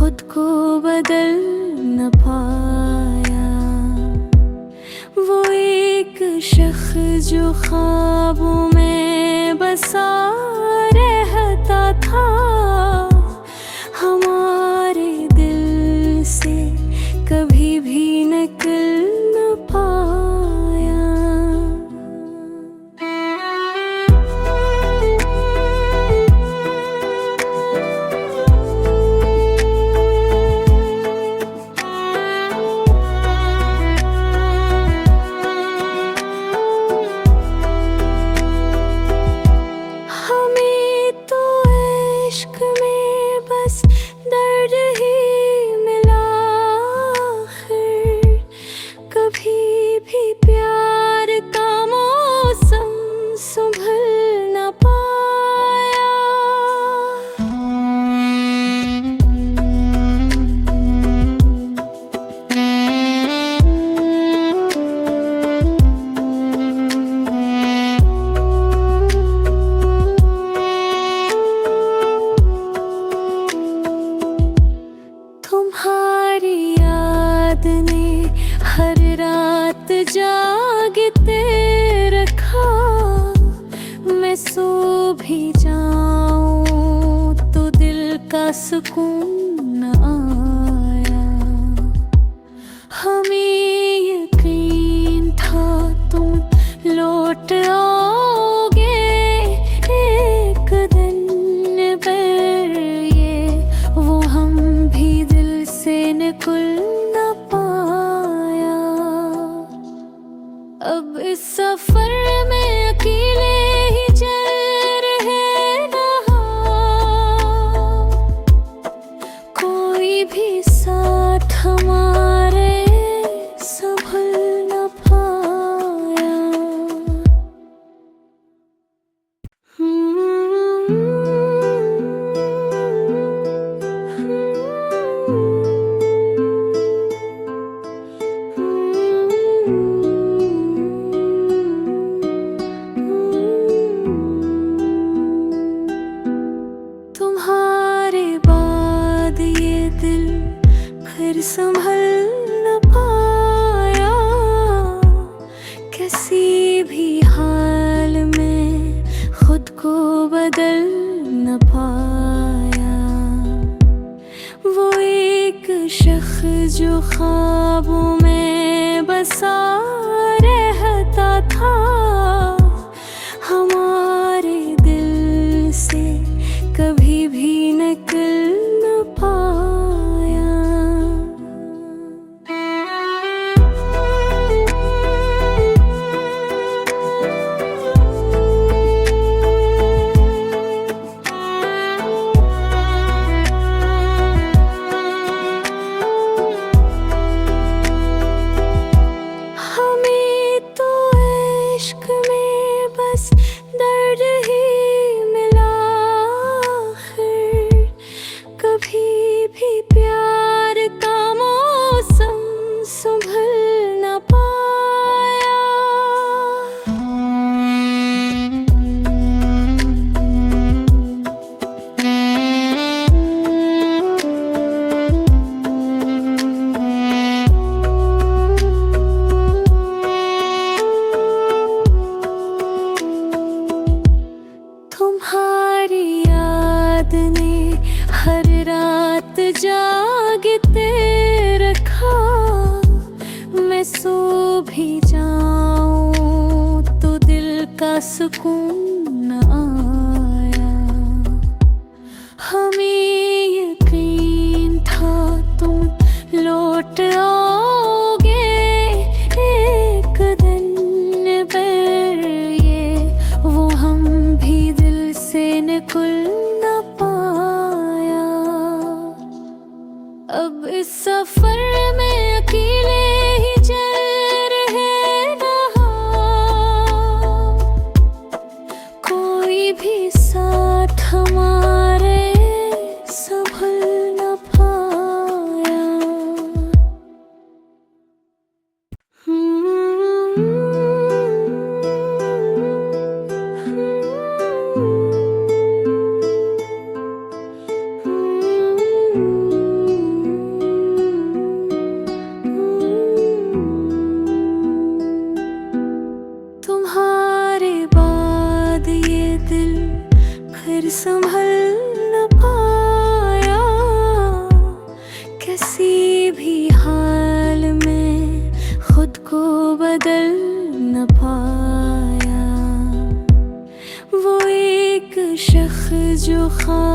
खुद को बदल न पाया। वो एक शख्स जो ख्वाबों में बसा रहता था, हमारे दिल से कभी भी निकल न पाया। हमें तो इश्क में बस दर्द ही मिला आखिर, कभी भी प्यार का मौसम संभल न पाया। तुम्हारी याद ने हर रात जागते रखा, मैं सो भी जाऊं तो दिल का सुकून न आया। हमें यकीन था तुम लौट आओगे एक दिन, पर ये वो हम भी दिल से निकल न पाया। अब इस सफर में अकेले ही चल रहे रहा, कोई भी साथ हमारे संभल न पाया। तुम्हारे बाद ये दिल फिर संभल न पाया, किसी भी हाल में खुद को बदल न पाया। वो एक शख्स जो ख्वाबों में बसा रहता था, हमारे दिल से कभी भी निकल न पाया। हमें तो इश्क में बस दर्द ही मिला आखिर, कभी भी प्यार का मौसम संभल न पाया। तुम्हारी याद ने हर रात जागते रखा, मैं सो भी जाऊं तो दिल का सुकून न आया। हमें यकीन था तुम लौट आओगे एक दिन, पर ये वो हम भी दिल से निकल न पाया। अब इस सफर में अकेले ही चल रहे रहा, कोई भी साथ हमारे संभल न पाया। ख्वाब